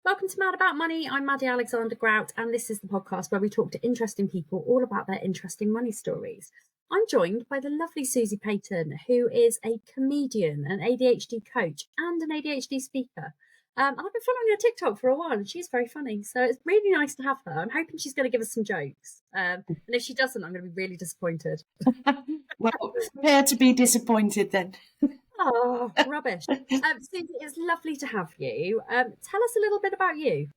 Welcome to Mad About Money. I'm Maddie Alexander-Grout, and this is the podcast where we talk to interesting people all about their interesting money stories. I'm joined by the lovely Suzi Payton, who is a comedian, an ADHD coach, and an ADHD speaker. And I've been following her TikTok for a while, and she's very funny. So it's really nice to have her. I'm hoping she's going to give us some jokes. And if she doesn't, I'm going to be really disappointed. Well, prepare to be disappointed then. Oh, rubbish. Suzi, it's lovely to have you. Tell us a little bit about you.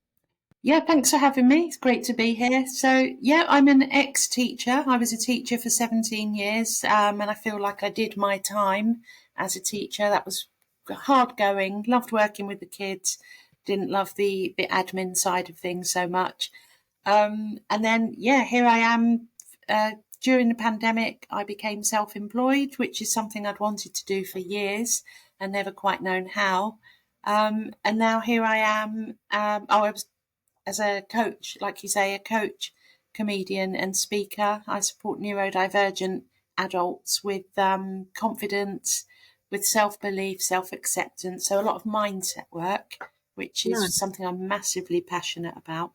Yeah, thanks for having me. It's great to be here. So, yeah, I'm an ex-teacher. I was a teacher for 17 years, and I feel like I did my time as a teacher. That was hard going, loved working with the kids, didn't love the admin side of things so much. And then, yeah, here I am. During the pandemic, I became self-employed, which is something I'd wanted to do for years and never quite known how. And now here I am. I was as a coach, like you say, a coach, comedian and speaker. I support neurodivergent adults with confidence, with self-belief, self-acceptance. So a lot of mindset work, which is something I'm massively passionate about.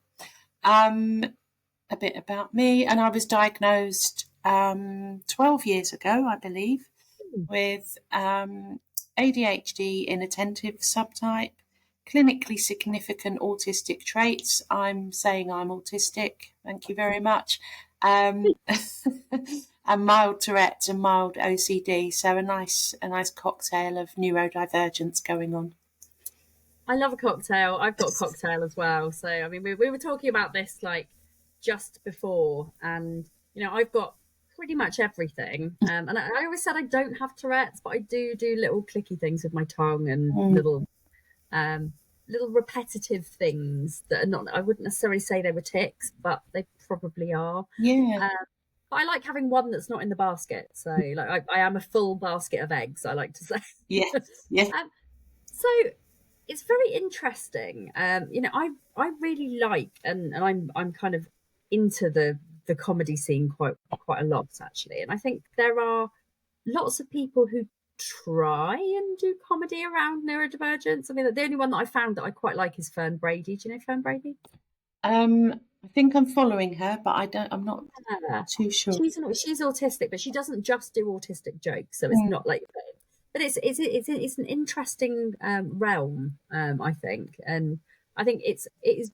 A bit about me, and I was diagnosed 12 years ago, I believe, with ADHD inattentive subtype, clinically significant autistic traits. I'm saying I'm autistic, thank you very much, and mild Tourette's and mild OCD. So a nice cocktail of neurodivergence going on. I love a cocktail. I've got a cocktail as well. So, I mean, we were talking about this like just before, and, you know, I've got pretty much everything. And I always said I don't have Tourette's, but I do little clicky things with my tongue and little repetitive things that are not, I wouldn't necessarily say they were tics, but they probably are. Yeah. But I like having one that's not in the basket. So, like, I am a full basket of eggs, I like to say. Yeah. Yeah. So it's very interesting. You know, I really like, and I'm kind of into the comedy scene quite a lot, actually. And I think there are lots of people who try and do comedy around neurodivergence. I mean, the only one that I found that I quite like is Fern Brady. Do you know Fern Brady? I think I'm following her, but I'm not too sure. She's autistic, but she doesn't just do autistic jokes. So it's not like, but it's an interesting realm, I think. And I think it is,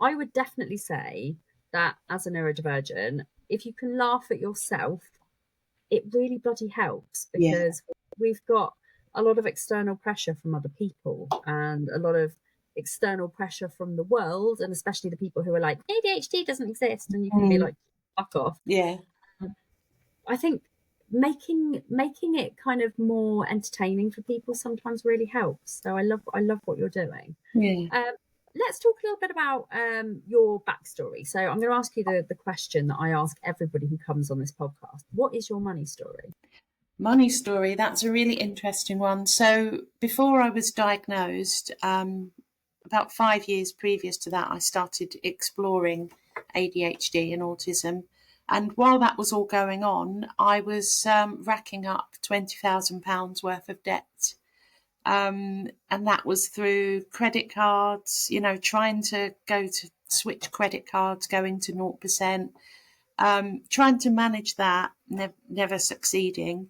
I would definitely say that as a neurodivergent, if you can laugh at yourself, it really bloody helps, because we've got a lot of external pressure from other people and a lot of external pressure from the world, and especially the people who are like, ADHD doesn't exist, and you can be like, fuck off. Yeah. I think making it kind of more entertaining for people sometimes really helps. So I love what you're doing. Yeah. Let's talk a little bit about your backstory. So I'm going to ask you the question that I ask everybody who comes on this podcast. What is your money story? Money story, that's a really interesting one. So before I was diagnosed, about 5 years previous to that, I started exploring ADHD and autism. And while that was all going on, I was racking up £20,000 worth of debt. And that was through credit cards, you know, trying to switch credit cards, going to 0%, trying to manage that, never succeeding,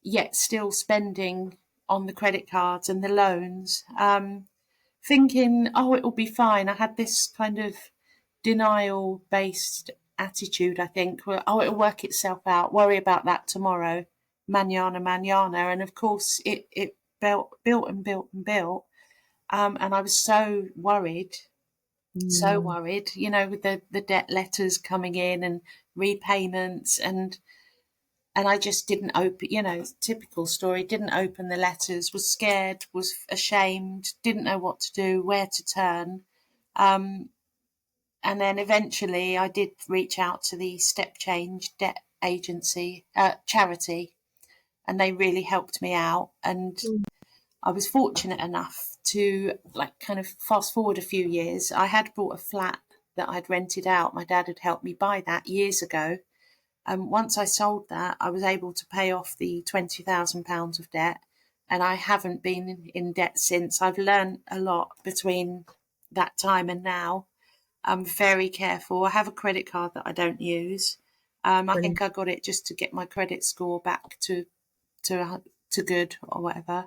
yet still spending on the credit cards and the loans, thinking, oh, it will be fine. I had this kind of denial-based attitude, I think, where, oh, it'll work itself out, worry about that tomorrow, manana. And of course, it built and built. And I was so worried, you know, with the debt letters coming in and repayments, and I just didn't open, you know, typical story, didn't open the letters, was scared, was ashamed, didn't know what to do, where to turn. And then eventually I did reach out to the StepChange debt agency, charity, and they really helped me out. And I was fortunate enough to, like, kind of fast forward a few years. I had bought a flat that I'd rented out. My dad had helped me buy that years ago. And once I sold that, I was able to pay off the £20,000 of debt. And I haven't been in debt since. I've learned a lot between that time and now. I'm very careful. I have a credit card that I don't use. I think Brilliant. I got it just to get my credit score back to good or whatever.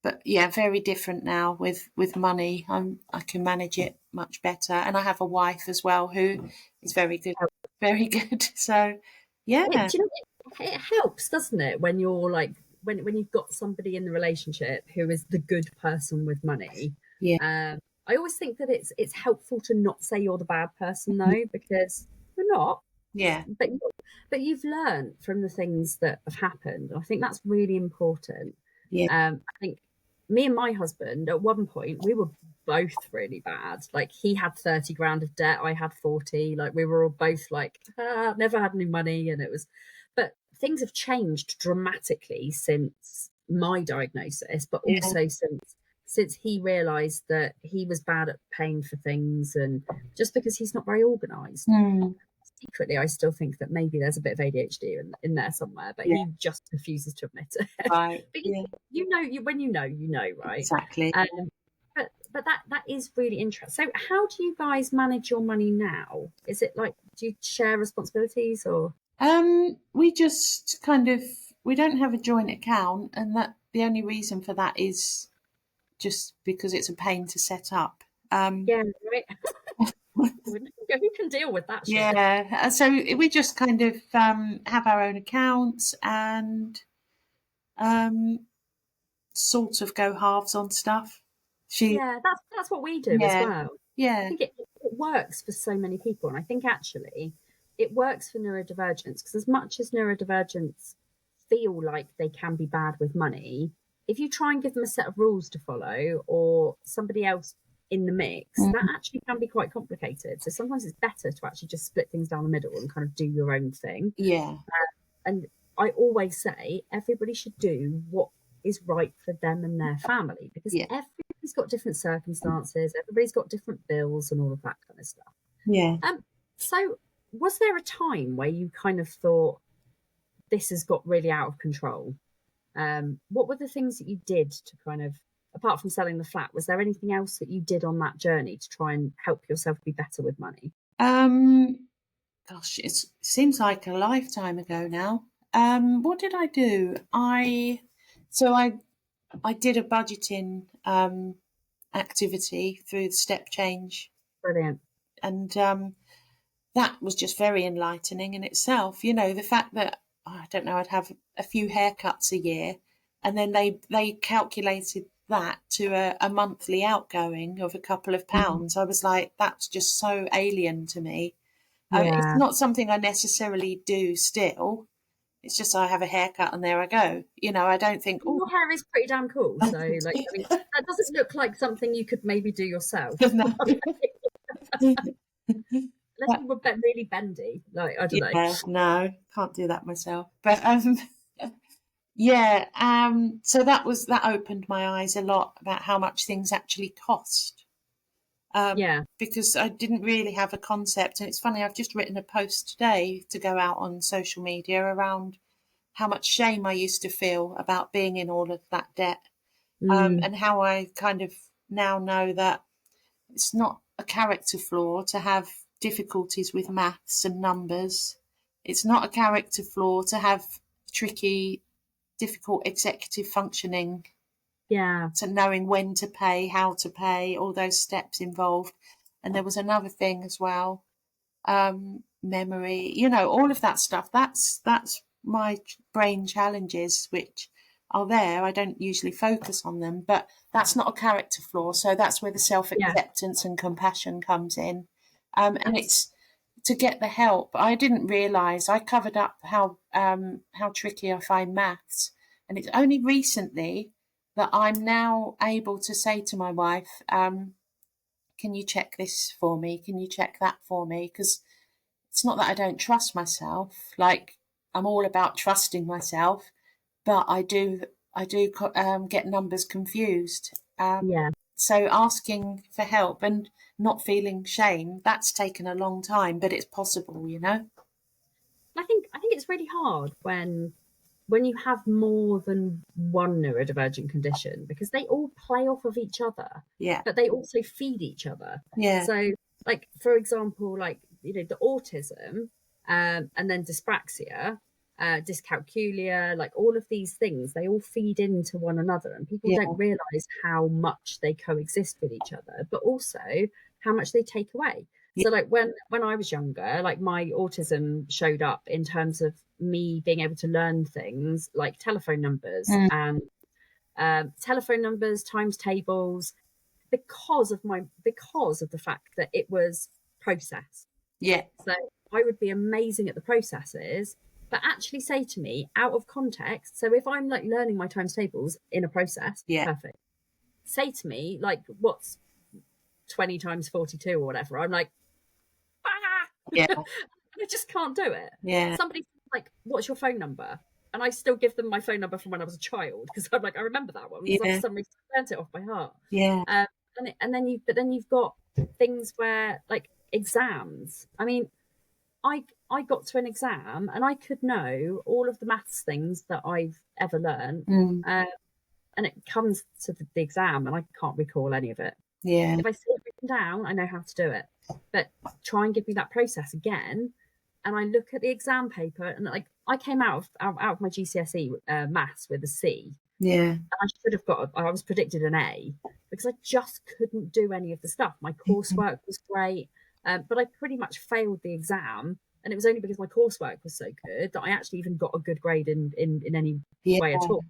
But yeah, very different now with money. I can manage it much better, and I have a wife as well who is very good, very good. So yeah, Do you know, it helps, doesn't it, when you're like when you've got somebody in the relationship who is the good person with money. yeah, I always think that it's helpful to not say you're the bad person though, because you're not. yeah, But you've learned from the things that have happened. I think that's really important. yeah, I think me and my husband at one point we were both really bad. Like he had 30 grand of debt, I had 40. Like we were all both like, never had any money, and it was. But things have changed dramatically since my diagnosis, but yeah. also since he realised that he was bad at paying for things, and just because he's not very organised. Mm, Secretly, I still think that maybe there's a bit of ADHD in there somewhere, but yeah, he just refuses to admit it. right. But Yeah, when you know, right? exactly. Um, but that is really interesting. So, how do you guys manage your money now? Is it like, do you share responsibilities or? We just kind of we don't have a joint account, and that the only reason for that is just because it's a pain to set up. Yeah, right. Who can deal with that shit? Yeah, so we just kind of have our own accounts and um, sort of go halves on stuff. She, Yeah, that's what we do as yeah, well. I yeah, think it works for so many people, and I think actually it works for neurodivergents because as much as neurodivergents feel like they can be bad with money, if you try and give them a set of rules to follow or somebody else in the mix, that mm, actually can be quite complicated. So sometimes it's better to actually just split things down the middle and kind of do your own thing. yeah, And I always say everybody should do what is right for them and their family because yeah, everybody's got different circumstances, everybody's got different bills and all of that kind of stuff. yeah. So was there a time where you kind of thought this has got really out of control? What were the things that you did to kind of, apart from selling the flat, was there anything else that you did on that journey to try and help yourself be better with money? Um, Gosh, it seems like a lifetime ago now. What did I do? I did a budgeting activity through the StepChange, Brilliant. and that was just very enlightening in itself. You know, the fact that I don't know, I'd have a few haircuts a year, and then they calculated that to a monthly outgoing of a couple of Mm. pounds. I was like, that's just so alien to me. It's Yeah. not something I necessarily do still. It's just I have a haircut and there I go. You know, I don't think, oh, Your hair is pretty damn cool. So, like, I mean, that doesn't look like something you could maybe do yourself. no. Unless you were really bendy. Like, I don't know. Yeah, no, can't do that myself. But yeah, so that opened my eyes a lot about how much things actually cost. Yeah. Because I didn't really have a concept. And it's funny, I've just written a post today to go out on social media around how much shame I used to feel about being in all of that debt, Mm, and how I kind of now know that it's not a character flaw to have difficulties with maths and numbers. It's not a character flaw to have tricky, difficult executive functioning, yeah. to knowing when to pay, how to pay, all those steps involved. And there was another thing as well, memory, you know, all of that stuff. That's my brain challenges, which are there. I don't usually focus on them, but that's not a character flaw. So that's where the self Yeah. acceptance and compassion comes in. And That's, it's to get the help. I didn't realise I covered up how tricky I find maths, and it's only recently that I'm now able to say to my wife, can you check this for me? Can you check that for me? Because it's not that I don't trust myself. Like, I'm all about trusting myself, but I do get numbers confused. yeah. So asking for help and not feeling shame, that's taken a long time, but it's possible, you know? I think it's really hard when when you have more than one neurodivergent condition, because they all play off of each other, Yeah. but they also feed each other. Yeah. So, like, for example, like, the autism, and then dyspraxia, dyscalculia, like all of these things, they all feed into one another, and people Yeah. don't realize how much they coexist with each other, but also how much they take away. Yeah. So like when I was younger, like my autism showed up in terms of me being able to learn things like telephone numbers Mm. and telephone numbers, times tables, because of the fact that it was processed. Yeah. So I would be amazing at the processes, but actually say to me out of context. So if I'm like learning my times tables in a process, Yeah. perfect. Say to me like, what's 20 times 42 or whatever? I'm like, Yeah. I just can't do it. Yeah. Somebody's like, what's your phone number? And I still give them my phone number from when I was a child, because I'm like, I remember that one, because for Yeah. some reason I learned it off by heart. Yeah. And then you've got things where like exams. I mean, I got to an exam and I could know all of the maths things that I've ever learned, Mm. and it comes to the exam and I can't recall any of it. Yeah. If I see it written down, I know how to do it. But try and give me that process again, and I look at the exam paper, and like I came out of my GCSE maths with a C, Yeah. and I should have I was predicted an A, because I just couldn't do any of the stuff. My coursework was great, but I pretty much failed the exam, and it was only because my coursework was so good that I actually even got a good grade in any Yeah. way at all.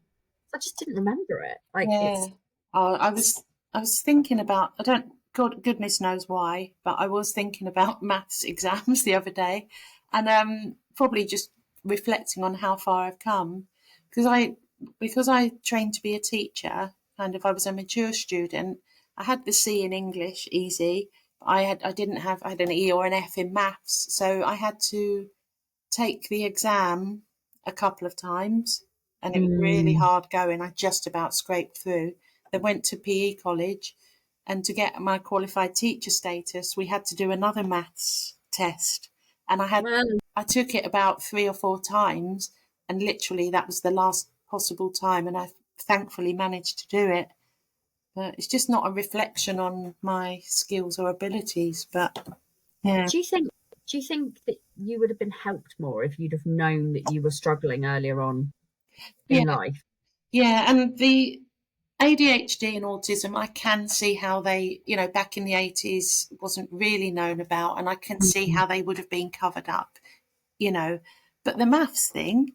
I just didn't remember it. Like Yeah. I was thinking about, I don't, goodness knows why, but I was thinking about maths exams the other day, and probably just reflecting on how far I've come, because I trained to be a teacher, kind of, I was a mature student. I had the C in English, easy, but I had an E or an F in maths, so I had to take the exam a couple of times, and it was really hard going. I just about scraped through. Then went to PE college, and to get my qualified teacher status, we had to do another maths test, and I took it about 3 or 4 times, and literally that was the last possible time, and I thankfully managed to do it. But it's just not a reflection on my skills or abilities. But yeah. Do you think that you would have been helped more if you'd have known that you were struggling earlier on in Yeah. life? Yeah, and the ADHD and autism, I can see how they, back in the 80s wasn't really known about, and I can see how they would have been covered up, But the maths thing,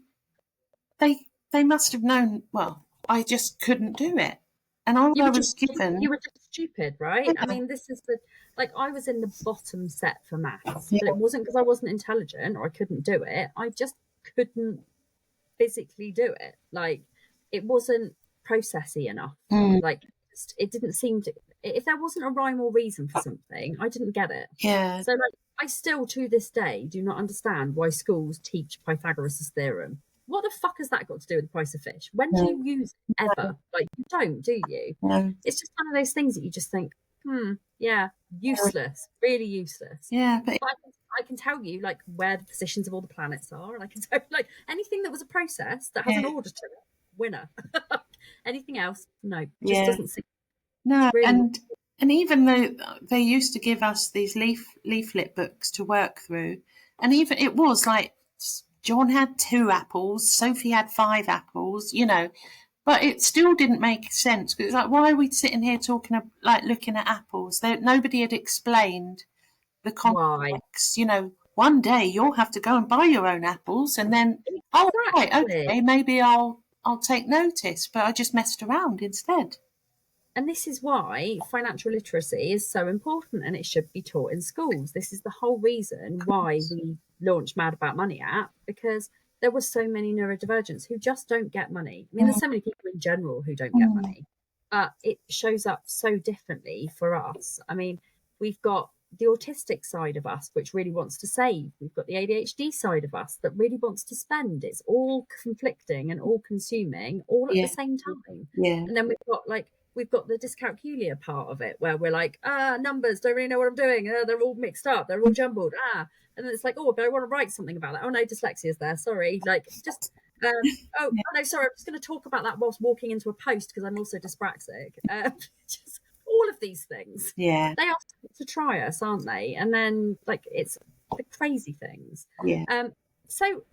they must have known. Well, I just couldn't do it, and all I was given. You were just stupid, right? I Yeah. mean, this is like I was in the bottom set for maths, Yeah. but it wasn't because I wasn't intelligent or I couldn't do it. I just couldn't physically do it. Like it wasn't processy enough. Mm. Like it didn't seem to. If there wasn't a rhyme or reason for something, I didn't get it. Yeah. So like I still to this day do not understand why schools teach Pythagoras' theorem. What the fuck has that got to do with the price of fish? When do you use it ever? Like you don't, do you? No. It's just one of those things that you just think, yeah, useless, really useless. Yeah, but I can tell you like where the positions of all the planets are, and I can tell you like anything that was a process that has an order to it, winner. Anything else, no, just doesn't seem. No, Really. and even though they used to give us these leaflet books to work through, and even it was like John had 2 apples, Sophie had 5 apples, but it still didn't make sense, because it's like, why are we sitting here talking like looking at apples? Nobody had explained the context. Why? One day you'll have to go and buy your own apples, and then right, okay, maybe I'll take notice, but I just messed around instead. And this is why financial literacy is so important, and it should be taught in schools. This is the whole reason why we launched Mad About Money app, because there were so many neurodivergents who just don't get money. I mean, there's so many people in general who don't get money, but it shows up so differently for us. I mean, we've got the autistic side of us, which really wants to save. We've got the ADHD side of us that really wants to spend. It's all conflicting and all consuming all at the same time. Yeah. And then we've got the dyscalculia part of it, where we're like, numbers, don't really know what I'm doing. They're all mixed up. They're all jumbled. And then it's like, oh, but I want to write something about that. Oh no, dyslexia's there. Sorry. Like just Oh Yeah. no, sorry. I'm just going to talk about that whilst walking into a post because I'm also dyspraxic. Just all of these things, Yeah. they are to try us, aren't they? And then like it's the crazy things. Yeah. So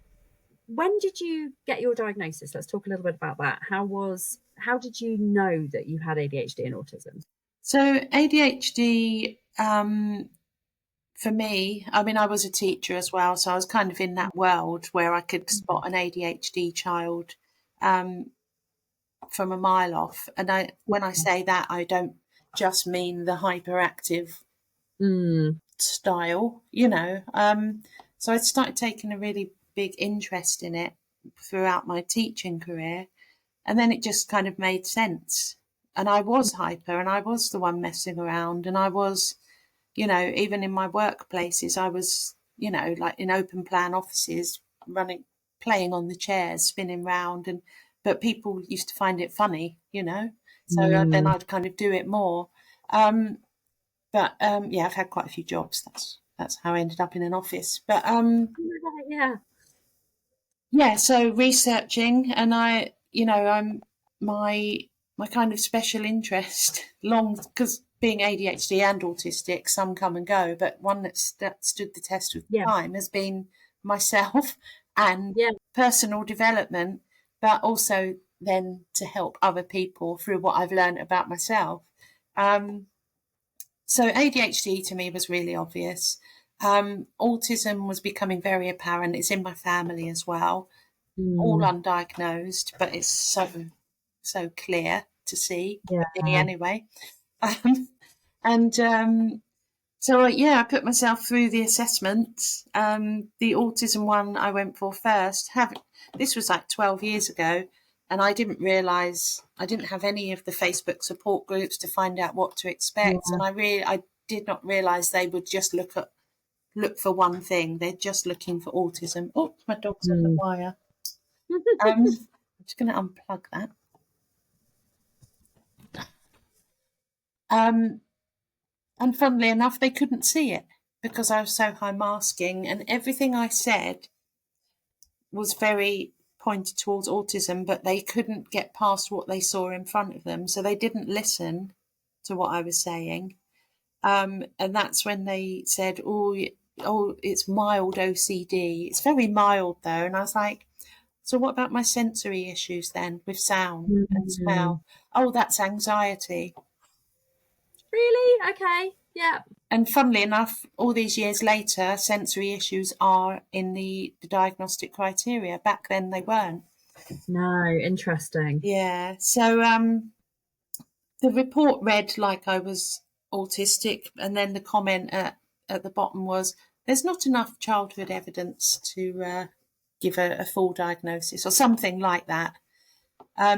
when did you get your diagnosis? Let's talk a little bit about that. How did you know that you had ADHD and autism? So ADHD, for me, I mean, I was a teacher as well, so I was kind of in that world where I could spot an ADHD child um, from a mile off. And when I say that, I don't just mean the hyperactive Mm, style, So I started taking a really big interest in it throughout my teaching career. And then it just kind of made sense. And I was hyper and I was the one messing around. And I was, even in my workplaces, I was, like in open plan offices, playing on the chairs, spinning round. But people used to find it funny. So then mm. I'd kind of do it more. But yeah, I've had quite a few jobs. That's how I ended up in an office. But Yeah. yeah, so researching, and I'm my my kind of special interest, long because being ADHD and autistic, some come and go, but one that stood the test of Yeah. time has been myself and Yeah. personal development, but also then to help other people through what I've learned about myself. Um, so ADHD to me was really obvious. Autism was becoming very apparent. It's in my family as well, all Mm, undiagnosed, but it's so clear to see yeah. for me anyway. Um, and so yeah, I put myself through the assessment. The autism one I went for first. This was like 12 years ago, and I didn't realise I didn't have any of the Facebook support groups to find out what to expect, Yeah. and I did not realise they would just look for one thing. They're just looking for autism. Oh, my dog's on the Mm. wire. I'm just going to unplug that. Um, and funnily enough, they couldn't see it because I was so high masking, and everything I said was very pointed towards autism, but they couldn't get past what they saw in front of them. So they didn't listen to what I was saying. And that's when they said, oh, it's mild OCD. It's very mild though. And I was like, so what about my sensory issues then with sound and Mm. smell? Oh, that's anxiety. Really? Okay. Yeah. And funnily enough, all these years later, sensory issues are in the diagnostic criteria. Back then, they weren't. No, interesting. Yeah. So the report read like I was autistic, and then the comment at the bottom was, "There's not enough childhood evidence to give a full diagnosis," or something like that.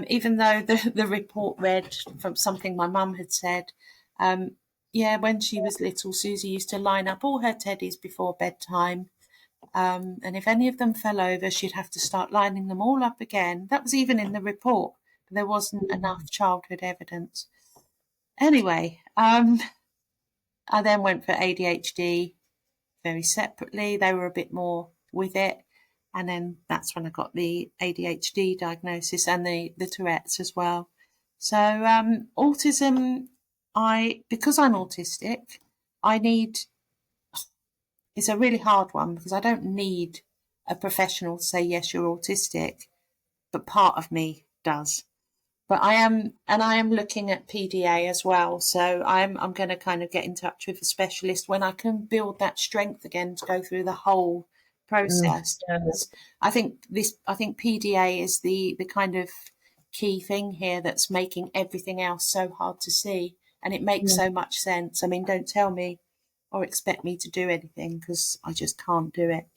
Even though the report read from something my mum had said. Yeah, when she was little, Susie used to line up all her teddies before bedtime. And if any of them fell over, she'd have to start lining them all up again. That was even in the report. There wasn't enough childhood evidence. Anyway, I then went for ADHD very separately. They were a bit more with it. And then that's when I got the ADHD diagnosis and the Tourette's as well. So autism, because I'm autistic, I need it's a really hard one because I don't need a professional to say yes, you're autistic, but part of me does. But I am looking at PDA as well. So I'm going to kind of get in touch with a specialist when I can build that strength again to go through the whole Oh, process. yeah. Because I think PDA is the kind of key thing here that's making everything else so hard to see, and it makes Yeah. so much sense. I mean, don't tell me or expect me to do anything because I just can't do it.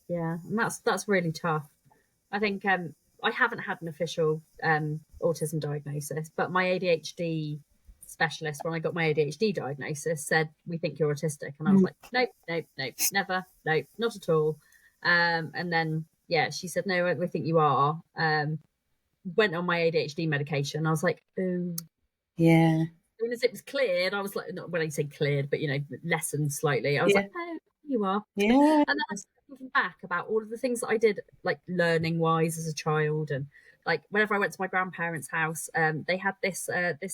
Yeah. And that's really tough. I think I haven't had an official autism diagnosis, but my ADHD specialist, when I got my ADHD diagnosis, said, "We think you're autistic." And I was Mm. like, "Nope, nope, nope, never, nope, not at all." And then, yeah, she said, "No, we think you are." Went on my ADHD medication. I was like, "Oh." Yeah, As soon as it was cleared, I was like, not when I say cleared, but lessened slightly. I was yeah, like, "Oh, you are." yeah, And then I started thinking back about all of the things that I did, like learning wise as a child, and like whenever I went to my grandparents' house, they had this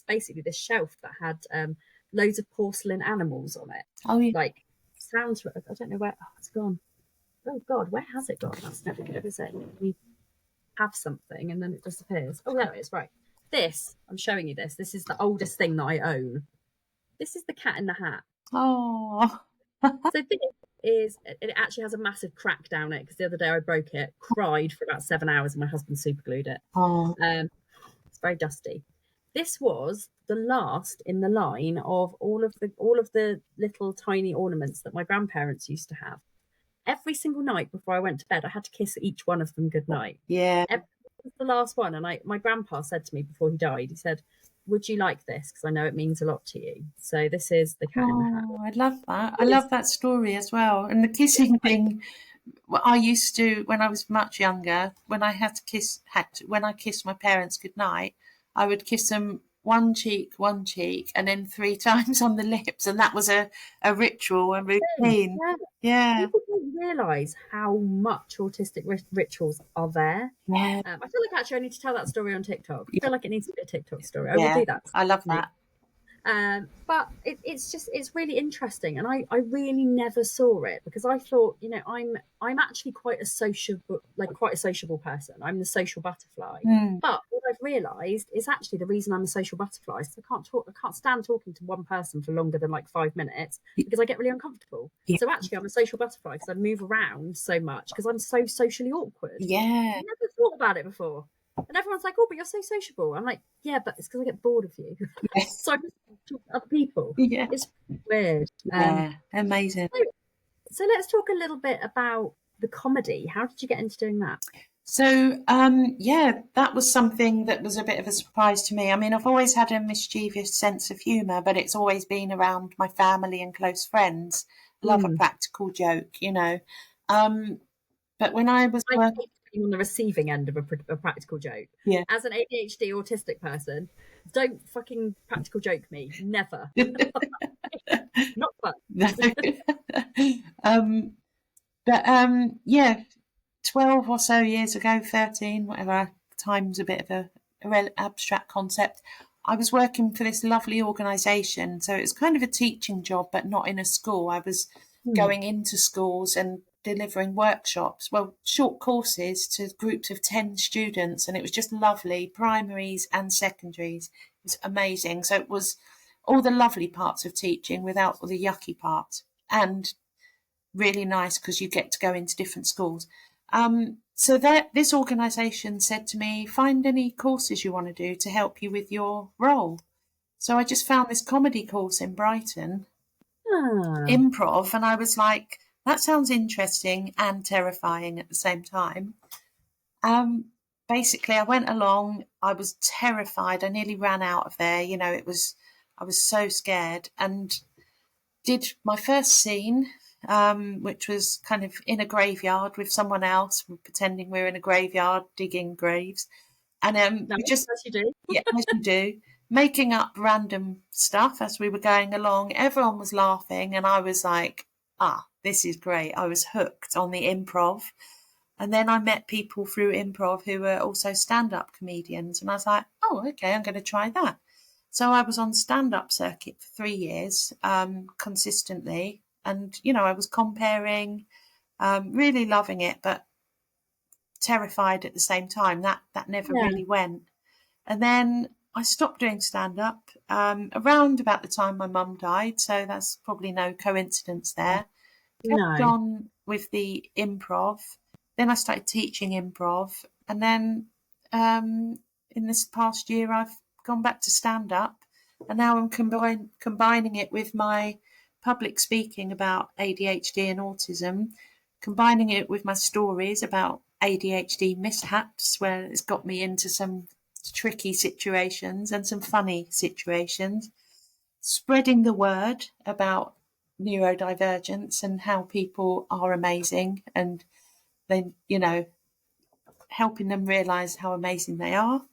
basically this shelf that had loads of porcelain animals on it. Oh, yeah. Like sounds, I don't know where. Oh, it's gone. Oh God, where has it gone? That's never good, is it? We have something and then it disappears. Oh, there it is. Right. This, I'm showing you this. This is the oldest thing that I own. This is the Cat in the Hat. Oh. So this is, it actually has a massive crack down it because the other day I broke it, cried for about 7 hours, and my husband super glued it. Oh. It's very dusty. This was the last in the line of all of the little tiny ornaments that my grandparents used to have. Every single night before I went to bed, I had to kiss each one of them goodnight. Yeah. Every was the last one, and my grandpa said to me before he died, he said, "Would you like this? Because I know it means a lot to you." So this is the Cat in the Hat. Oh, I love that. I love that story as well. And the kissing thing, well, I used to, when I was much younger, when I when I kissed my parents goodnight, I would kiss them one cheek, and then 3 times on the lips. And that was a ritual, a routine. Yeah. Yeah. People don't realise how much autistic rituals are there. Yeah. I feel like actually I need to tell that story on TikTok. I feel like it needs to be a TikTok story. I Yeah. will do that. I love that. But it's really interesting, and I really never saw it because I thought, you know, I'm actually quite a sociable person. I'm the social butterfly. But what I've realised is actually the reason I'm a social butterfly is I can't stand talking to one person for longer than like 5 minutes because I get really uncomfortable. Yeah. So actually I'm a social butterfly because I move around so much because I'm so socially awkward. Yeah. I never thought about it before. And everyone's like, "Oh, but you're so sociable." I'm like, "Yeah, but it's because I get bored of you." Yes. So I just talk to other people. Yeah. It's weird. Yeah. Amazing. So let's talk a little bit about the comedy. How did you get into doing that? So, yeah, that was something that was a bit of a surprise to me. I mean, I've always had a mischievous sense of humour, but it's always been around my family and close friends. I love a practical joke, you know. But when I was I working, hate being on the receiving end of a practical joke. yeah, As an ADHD autistic person, don't fucking practical joke me. Never. Not fun. Yeah, 12 or so years ago, 13, whatever, time's a bit of a abstract concept. I was working for this lovely organisation. So it was kind of a teaching job, but not in a school. I was going into schools and delivering workshops, well, short courses to groups of 10 students. And it was just lovely, primaries and secondaries. It was amazing. So it was all the lovely parts of teaching without all the yucky parts. And really nice because you get to go into different schools. So that this organisation said to me, find any courses you want to do to help you with your role. So I just found this comedy course in Brighton, improv, and I was like, that sounds interesting and terrifying at the same time. Basically, I went along. I was terrified. I nearly ran out of there. You know, I was so scared, and did my first scene, which was kind of in a graveyard with someone else, pretending we're in a graveyard digging graves, and we just, as you do. yeah, as you do, making up random stuff as we were going along. Everyone was laughing, and I was like, this is great. I was hooked on the improv. And then I met people through improv who were also stand-up comedians, and I was like, oh, okay, I'm going to try that. So I was on stand-up circuit for 3 years, consistently. And, you know, I was comparing, really loving it, but terrified at the same time. That never really went. And then I stopped doing stand-up around about the time my mum died. So that's probably no coincidence there. Kept on with the improv. Then I started teaching improv. And then in this past year, I've gone back to stand-up. And now I'm combining it with my public speaking about ADHD and autism, combining it with my stories about ADHD mishaps, where it's got me into some tricky situations and some funny situations, spreading the word about neurodivergence and how people are amazing, and then, you know, helping them realise how amazing they are.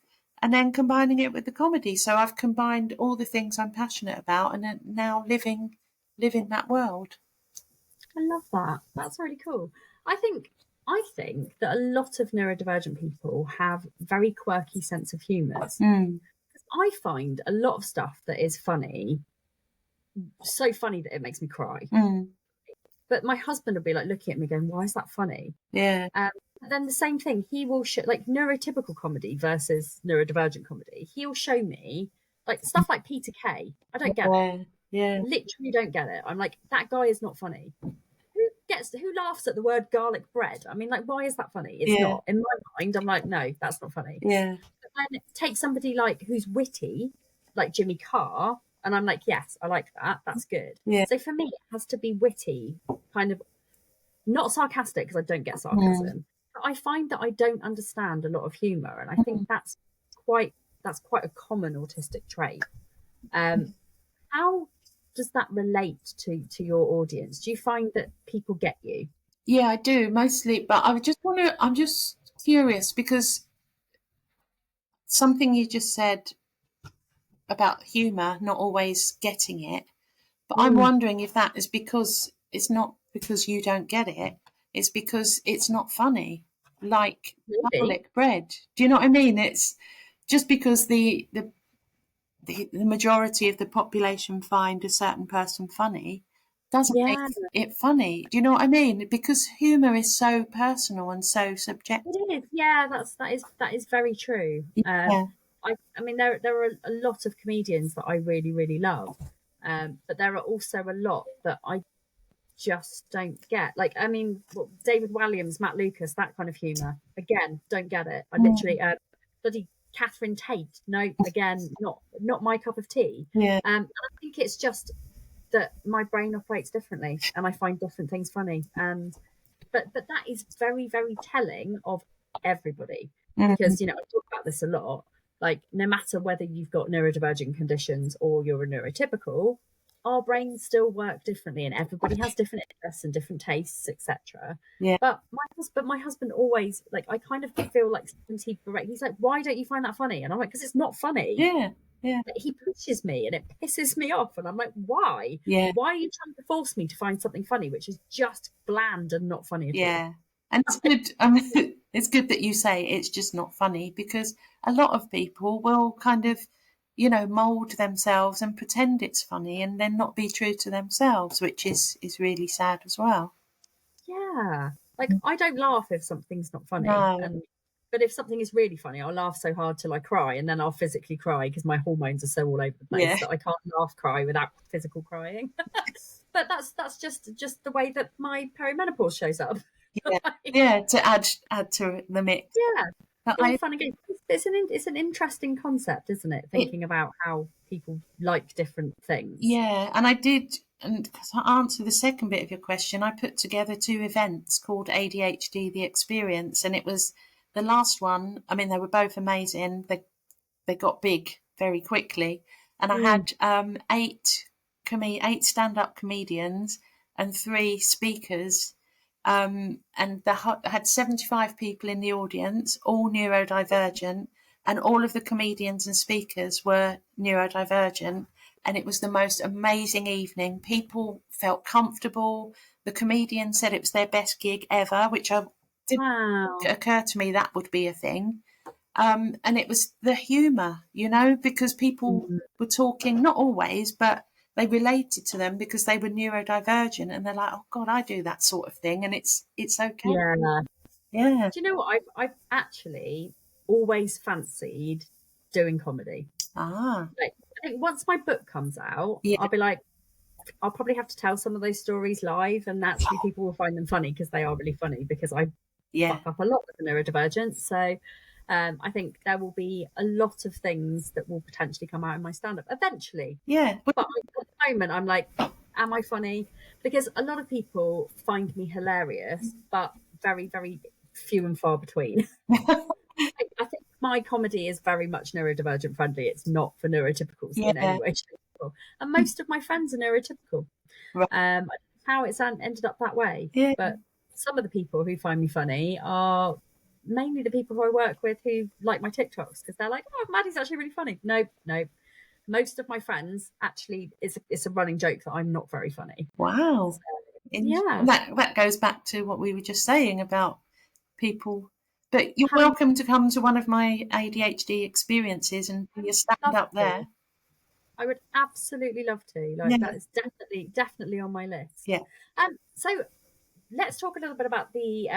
And then combining it with the comedy. So I've combined all the things I'm passionate about and now living that world. I love that. That's really cool. I think that a lot of neurodivergent people have very quirky sense of humours. Mm. I find a lot of stuff that is funny, so funny that it makes me cry. Mm. But my husband will be like looking at me going, why is that funny? Yeah. But then the same thing, he will show like neurotypical comedy versus neurodivergent comedy. He'll show me like stuff like Peter Kay. I don't get it. Yeah. Literally don't get it. I'm like, that guy is not funny. Who laughs at the word garlic bread? I mean, like, why is that funny? It's not. In my mind, I'm like, no, that's not funny. Yeah. But then take somebody like who's witty, like Jimmy Carr, and I'm like, yes, I like that. That's good. Yeah. So for me, it has to be witty, kind of not sarcastic because I don't get sarcasm. But I find that I don't understand a lot of humour, and I think that's quite a common autistic trait. How does that relate to your audience? Do you find that people get you? Yeah, I do mostly, but I'm just curious because something you just said about humour, not always getting it, but I'm wondering if that is because it's not because you don't get it, it's because it's not funny, like Maybe. garlic bread. Do you know what I mean? It's just because the majority of the population find a certain person funny doesn't make Yeah, it funny. Do you know what I mean? Because humour is so personal and so subjective. it is. Yeah, that is very true. Yeah. I mean, there are a lot of comedians that I really really love, but there are also a lot that I just don't get. Like, I mean, David Walliams, Matt Lucas, that kind of humour. Again, don't get it. I literally, bloody Catherine Tate. No, again, not my cup of tea. Yeah. And I think it's just that my brain operates differently, and I find different things funny. And but that is very very telling of everybody, because I talk about this a lot. Like, no matter whether you've got neurodivergent conditions or you're a neurotypical, our brains still work differently, and everybody has different interests and different tastes, etc. Yeah. But my husband always, like, I kind of feel like he's like, why don't you find that funny? And I'm like, because it's not funny. Yeah. Yeah. But he pushes me and it pisses me off, and I'm like, why? Yeah. Why are you trying to force me to find something funny which is just bland and not funny at all? Yeah. And it's good. I mean, it's good that you say it's just not funny, because a lot of people will kind of, mould themselves and pretend it's funny and then not be true to themselves, which is really sad as well. Yeah. Like, I don't laugh if something's not funny. No. But if something is really funny, I'll laugh so hard till I cry, and then I'll physically cry because my hormones are so all over the place that I can't cry without physical crying. But that's just the way that my perimenopause shows up. Yeah. Yeah, to add to the mix. Yeah. But All fun and games. It's an interesting concept, isn't it? Thinking about how people like different things. Yeah, and I did, and to answer the second bit of your question, I put together 2 events called ADHD The Experience, and it was the last one. I mean, they were both amazing. They got big very quickly, and I had 8 stand-up comedians and 3 speakers. And I had 75 people in the audience, all neurodivergent, and all of the comedians and speakers were neurodivergent. And it was the most amazing evening. People felt comfortable. The comedian said it was their best gig ever, which didn't occur to me that would be a thing. And it was the humour, because people were talking, not always, but they related to them because they were neurodivergent, and they're like, oh God, I do that sort of thing, and it's okay. Yeah. Do you know what? I've actually always fancied doing comedy. Like, I think once my book comes out, I'll be like, I'll probably have to tell some of those stories live, and naturally people will find them funny because they are really funny, because I fuck up a lot with the neurodivergence. So I think there will be a lot of things that will potentially come out in my stand-up eventually. Yeah. But at the moment, I'm like, am I funny? Because a lot of people find me hilarious, but very, very few and far between. I think my comedy is very much neurodivergent friendly. It's not for neurotypicals in any way, shape, or form. And most of my friends are neurotypical. Right. I don't know how it's ended up that way. Yeah. But some of the people who find me funny are mainly the people who I work with who like my TikToks, because they're like, oh, Maddie's actually really funny. Nope. Most of my friends, actually, it's a running joke that I'm not very funny. Wow. Yeah. That goes back to what we were just saying about people. But you're Having welcome to come to one of my ADHD experiences and do your stand love up to. there. I would absolutely love to. Like, Yeah, that is definitely on my list. yeah. So let's talk a little bit about the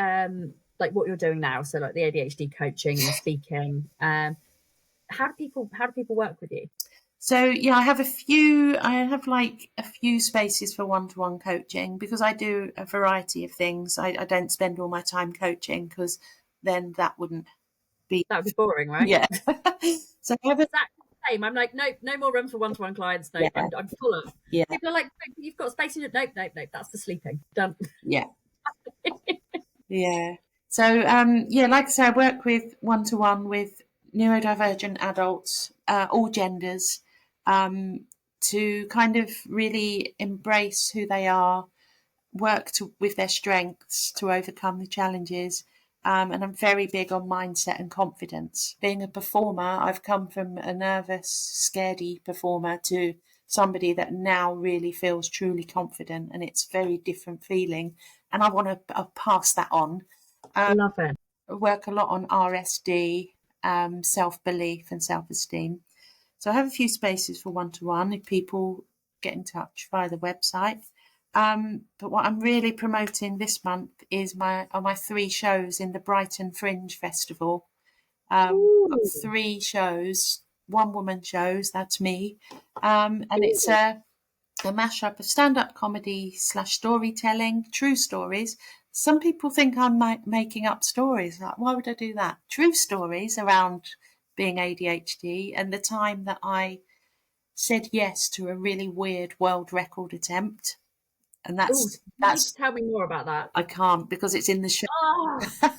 like what you're doing now. So like the ADHD coaching and the speaking. How do people work with you? So yeah, I have like a few spaces for one-to-one coaching because I do a variety of things. I don't spend all my time coaching because then that wouldn't be, That would be boring, right? yeah. So I have a, Exactly the same. I'm like, nope, no more room for one-to-one clients. Nope, yeah, I'm full up. yeah, People are like, you've got space in it. Nope, nope, nope. That's for sleeping. Done. yeah, yeah. So yeah, like I say, I work with one-to-one with neurodivergent adults, all genders, um, to kind of really embrace who they are, with their strengths to overcome the challenges. And I'm very big on mindset and confidence. Being a performer, I've come from a nervous, scaredy performer to somebody that now really feels truly confident, and it's a very different feeling. And I want to pass that on. Love it. I work a lot on RSD, self belief, and self esteem. So I have a few spaces for one to one if people get in touch via the website. But what I'm really promoting this month is my 3 shows in the Brighton Fringe Festival. I've got Ooh. 3 shows, one woman shows, that's me. And it's a mashup of stand-up comedy / storytelling, true stories. Some people think I'm making up stories. Like, why would I do that? True stories around being ADHD and the time that I said yes to a really weird world record attempt. And Oh, that's you need to that's tell me more about that. I can't because it's in the show. Oh, oh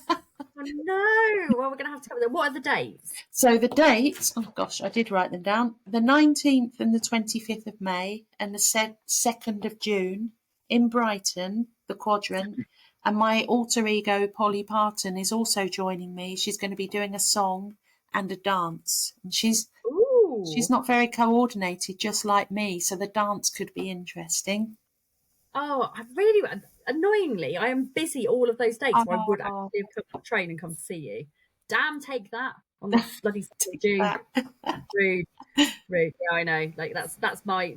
no. Well, we're going to have to cover that. What are the dates? So the dates, oh gosh, I did write them down. The 19th and the 25th of May and the 2nd of June in Brighton, the Quadrant. And my alter ego, Polly Parton, is also joining me. She's going to be doing a song and a dance. And she's Ooh. not very coordinated, just like me. So the dance could be interesting. Oh, I really, annoyingly, I am busy all of those dates where I would Oh, actually have come on the train and come to see you. Damn, take that on the bloody 2nd of June. that. Rude, rude. Yeah, I know. Like that's my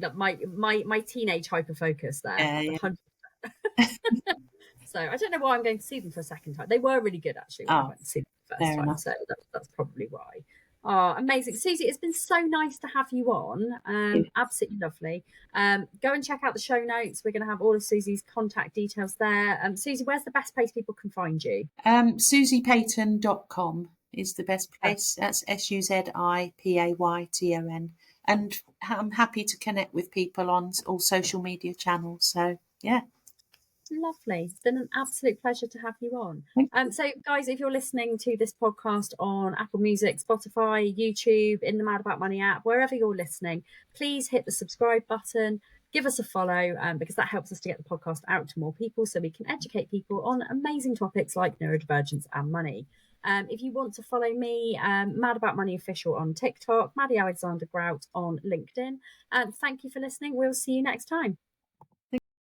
teenage hyper focus there. Yeah, Like yeah. 100. So I don't know why I'm going to see them for a second time. They were really good actually when I Oh, went to see them the first fair time. enough. So that's probably why. Oh, amazing. Suzi, it's been so nice to have you on. Absolutely lovely. Go and check out the show notes. We're going to have all of Suzi's contact details there. Suzi, where's the best place people can find you? SuziPayton.com is the best place. That's SuziPayton. And I'm happy to connect with people on all social media channels. So, yeah. Lovely. It's been an absolute pleasure to have you on. So, guys, if you're listening to this podcast on Apple Music, Spotify, YouTube, in the Mad About Money app, wherever you're listening, please hit the subscribe button, give us a follow, because that helps us to get the podcast out to more people so we can educate people on amazing topics like neurodivergence and money. If you want to follow me, Mad About Money Official on TikTok, Maddie Alexander-Grout on LinkedIn. Thank you for listening. We'll see you next time.